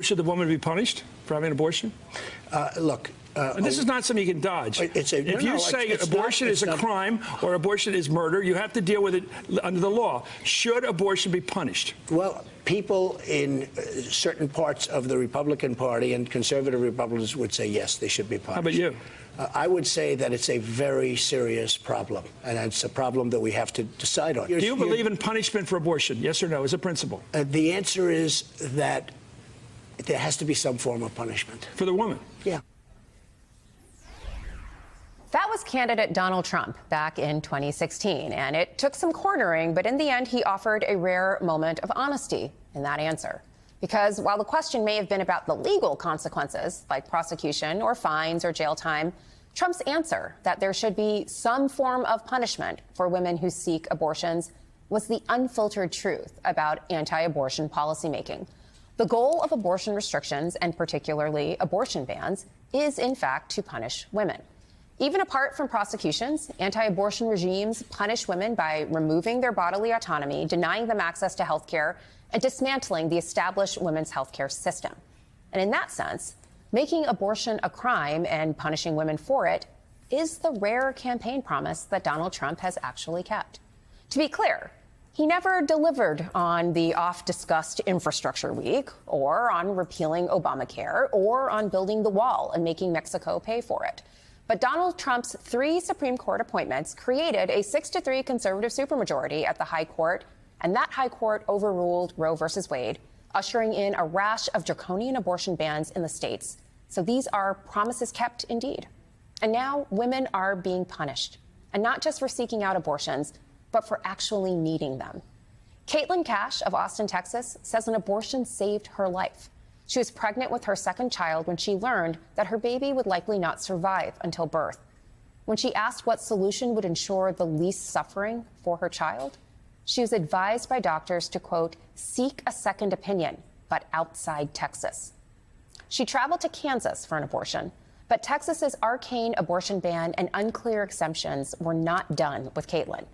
Should the woman be punished for having an abortion? Look. And this is not something you can dodge. If you say abortion is a crime or abortion is murder, you have to deal with it under the law. Should abortion be punished? Well, people in certain parts of the Republican Party and conservative Republicans would say, yes, they should be punished. How about you? I would say that it's a very serious problem, and it's a problem that we have to decide on. Do you believe in punishment for abortion? Yes or no, as a principle? The answer is that there has to be some form of punishment. For the woman? Yeah. That was candidate Donald Trump back in 2016, and it took some cornering, but in the end, he offered a rare moment of honesty in that answer. Because while the question may have been about the legal consequences, like prosecution or fines or jail time, Trump's answer that there should be some form of punishment for women who seek abortions was the unfiltered truth about anti-abortion policymaking. The goal of abortion restrictions, and particularly abortion bans, is in fact to punish women. Even apart from prosecutions, anti-abortion regimes punish women by removing their bodily autonomy, denying them access to health care, and dismantling the established women's health care system. And in that sense, making abortion a crime and punishing women for it is the rare campaign promise that Donald Trump has actually kept. To be clear, he never delivered on the oft-discussed infrastructure week, or on repealing Obamacare, or on building the wall and making Mexico pay for it. But Donald Trump's 3 Supreme Court appointments created a 6-3 conservative supermajority at the High Court, and that High Court overruled Roe v. Wade, ushering in a rash of draconian abortion bans in the states. So these are promises kept indeed. And now women are being punished, and not just for seeking out abortions, but for actually needing them. Caitlin Cash of Austin, Texas, says an abortion saved her life. She was pregnant with her second child when she learned that her baby would likely not survive until birth. When she asked what solution would ensure the least suffering for her child, she was advised by doctors to, quote, seek a second opinion, but outside Texas. She traveled to Kansas for an abortion, but Texas's arcane abortion ban and unclear exemptions were not done with Caitlin.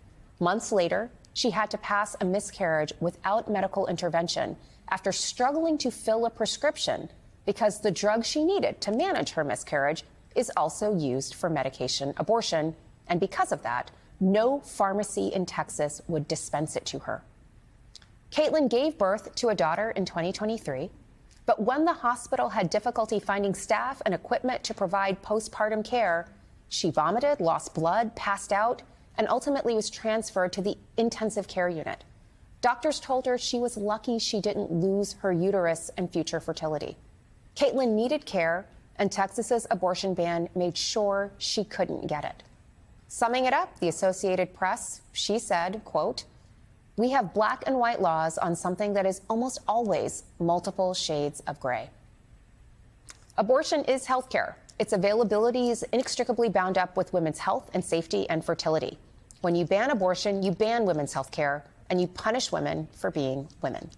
Months later, she had to pass a miscarriage without medical intervention after struggling to fill a prescription because the drug she needed to manage her miscarriage is also used for medication abortion. And because of that, no pharmacy in Texas would dispense it to her. Caitlin gave birth to a daughter in 2023, but when the hospital had difficulty finding staff and equipment to provide postpartum care, she vomited, lost blood, passed out, and ultimately was transferred to the intensive care unit. Doctors told her she was lucky she didn't lose her uterus and future fertility. Caitlin needed care, and Texas's abortion ban made sure she couldn't get it. Summing it up, the Associated Press, she said, quote, we have black and white laws on something that is almost always multiple shades of gray. Abortion is health care. Its availability is inextricably bound up with women's health and safety and fertility. When you ban abortion, you ban women's health care, and you punish women for being women.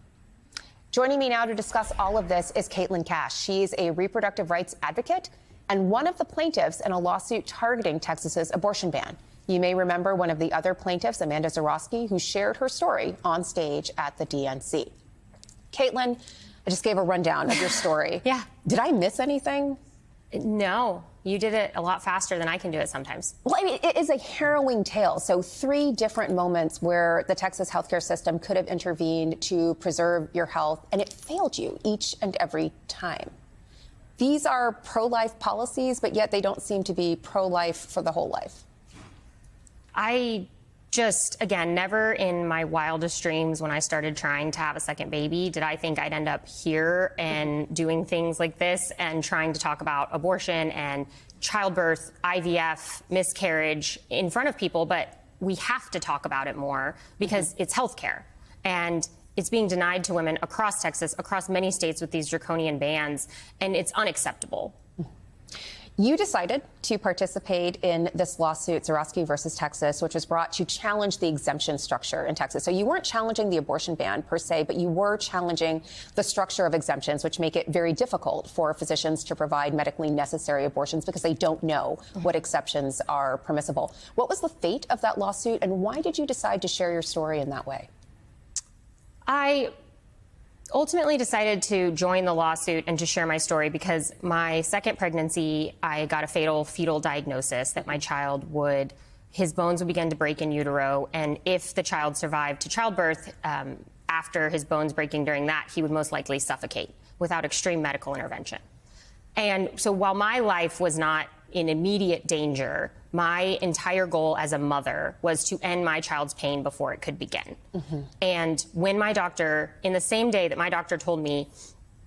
Joining me now to discuss all of this is Caitlin Cash. She's a reproductive rights advocate and one of the plaintiffs in a lawsuit targeting Texas's abortion ban. You may remember one of the other plaintiffs, Amanda Zurawski, who shared her story on stage at the DNC. Caitlin, I just gave a rundown of your story. Yeah. Did I miss anything? No, you did it a lot faster than I can do it sometimes. Well, I mean, it is a harrowing tale. So 3 different moments where the Texas healthcare system could have intervened to preserve your health, and it failed you each and every time. These are pro-life policies, but yet they don't seem to be pro-life for the whole life. I just, again, never in my wildest dreams when I started trying to have a second baby did I think I'd end up here and doing things like this and trying to talk about abortion and childbirth, IVF, miscarriage in front of people. But we have to talk about it more because it's healthcare. And it's being denied to women across Texas, across many states with these draconian bans, and it's unacceptable. You decided to participate in this lawsuit, Zurawski versus Texas, which was brought to challenge the exemption structure in Texas. So you weren't challenging the abortion ban per se, but you were challenging the structure of exemptions, which make it very difficult for physicians to provide medically necessary abortions because they don't know what exceptions are permissible. What was the fate of that lawsuit, and why did you decide to share your story in that way? I ultimately decided to join the lawsuit and to share my story because my second pregnancy, I got a fatal fetal diagnosis that my child his bones would begin to break in utero, and if the child survived to childbirth, after his bones breaking during that, he would most likely suffocate without extreme medical intervention. And so while my life was not in immediate danger, my entire goal as a mother was to end my child's pain before it could begin. And when my doctor, in the same day that my doctor told me,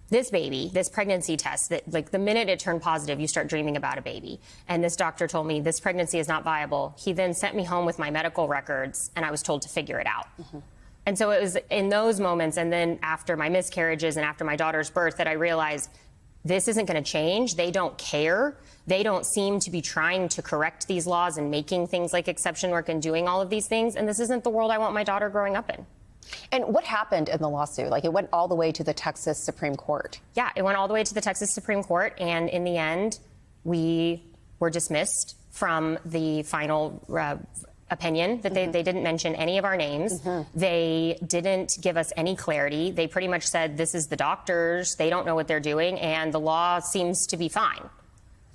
this pregnancy test, that like the minute it turned positive, you start dreaming about a baby. And this doctor told me this pregnancy is not viable. He then sent me home with my medical records and I was told to figure it out. And so it was in those moments and then after my miscarriages and after my daughter's birth that I realized this isn't going to change. They don't care. They don't seem to be trying to correct these laws and making things like exception work and doing all of these things. And this isn't the world I want my daughter growing up in. And what happened in the lawsuit? Like, it went all the way to the Texas Supreme Court. Yeah, it went all the way to the Texas Supreme Court. And in the end, we were dismissed from the final opinion that they didn't mention any of our names. They didn't give us any clarity. They pretty much said, this is the doctors. They don't know what they're doing. And the law seems to be fine.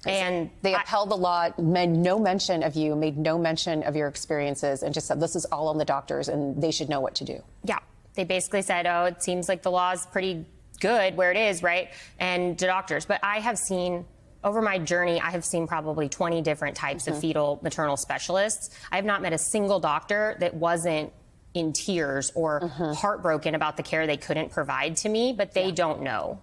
And they upheld the law, made no mention of you, made no mention of your experiences, and just said this is all on the doctors and they should know what to do. Yeah. They basically said, oh, it seems like the law is pretty good where it is, right? And the doctors. But I have seen, over my journey, I have seen probably 20 different types of fetal maternal specialists. I have not met a single doctor that wasn't in tears or heartbroken about the care they couldn't provide to me, but they don't know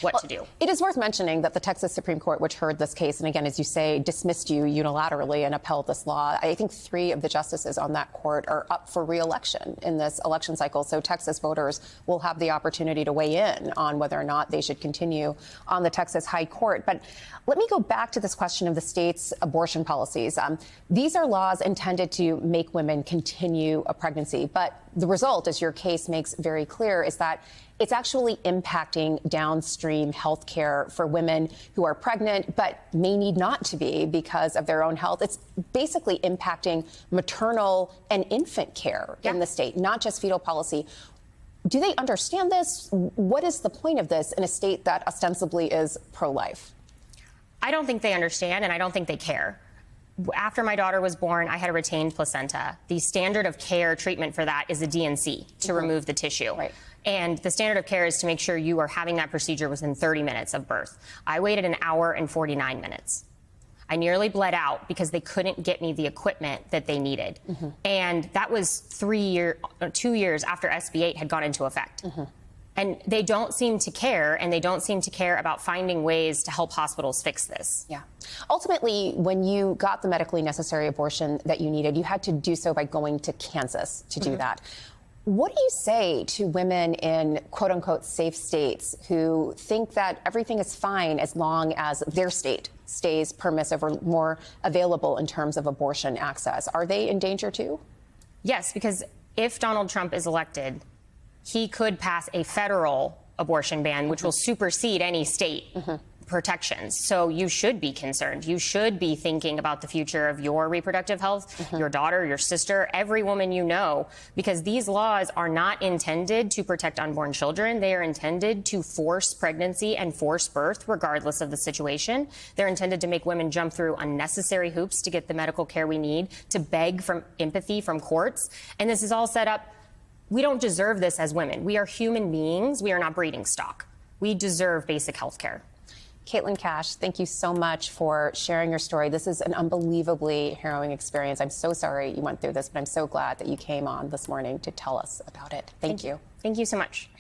what to do. It is worth mentioning that the Texas Supreme Court, which heard this case, and again, as you say, dismissed you unilaterally and upheld this law. I think 3 of the justices on that court are up for re-election in this election cycle. So Texas voters will have the opportunity to weigh in on whether or not they should continue on the Texas High Court. But let me go back to this question of the state's abortion policies. These are laws intended to make women continue a pregnancy. But the result, as your case makes very clear, is that it's actually impacting downstream health care for women who are pregnant but may need not to be because of their own health. It's basically impacting maternal and infant care in the state, not just fetal policy. Do they understand this? What is the point of this in a state that ostensibly is pro-life? I don't think they understand, and I don't think they care. After my daughter was born, I had a retained placenta. The standard of care treatment for that is a DNC to remove the tissue. Right. And the standard of care is to make sure you are having that procedure within 30 minutes of birth. I waited an hour and 49 minutes. I nearly bled out because they couldn't get me the equipment that they needed. And that was 2 years after SB 8 had gone into effect. And they don't seem to care, and they don't seem to care about finding ways to help hospitals fix this. Yeah. Ultimately, when you got the medically necessary abortion that you needed, you had to do so by going to Kansas to do that. What do you say to women in quote-unquote safe states who think that everything is fine as long as their state stays permissive or more available in terms of abortion access? Are they in danger too? Yes, because if Donald Trump is elected, he could pass a federal abortion ban, which will supersede any state protections. So you should be concerned. You should be thinking about the future of your reproductive health, your daughter, your sister, every woman you know, because these laws are not intended to protect unborn children. They are intended to force pregnancy and force birth, regardless of the situation. They're intended to make women jump through unnecessary hoops to get the medical care we need, to beg for empathy from courts. And this is all set up. We don't deserve this as women. We are human beings. We are not breeding stock. We deserve basic health care. Caitlin Cash, thank you so much for sharing your story. This is an unbelievably harrowing experience. I'm so sorry you went through this, but I'm so glad that you came on this morning to tell us about it. Thank you. Thank you so much.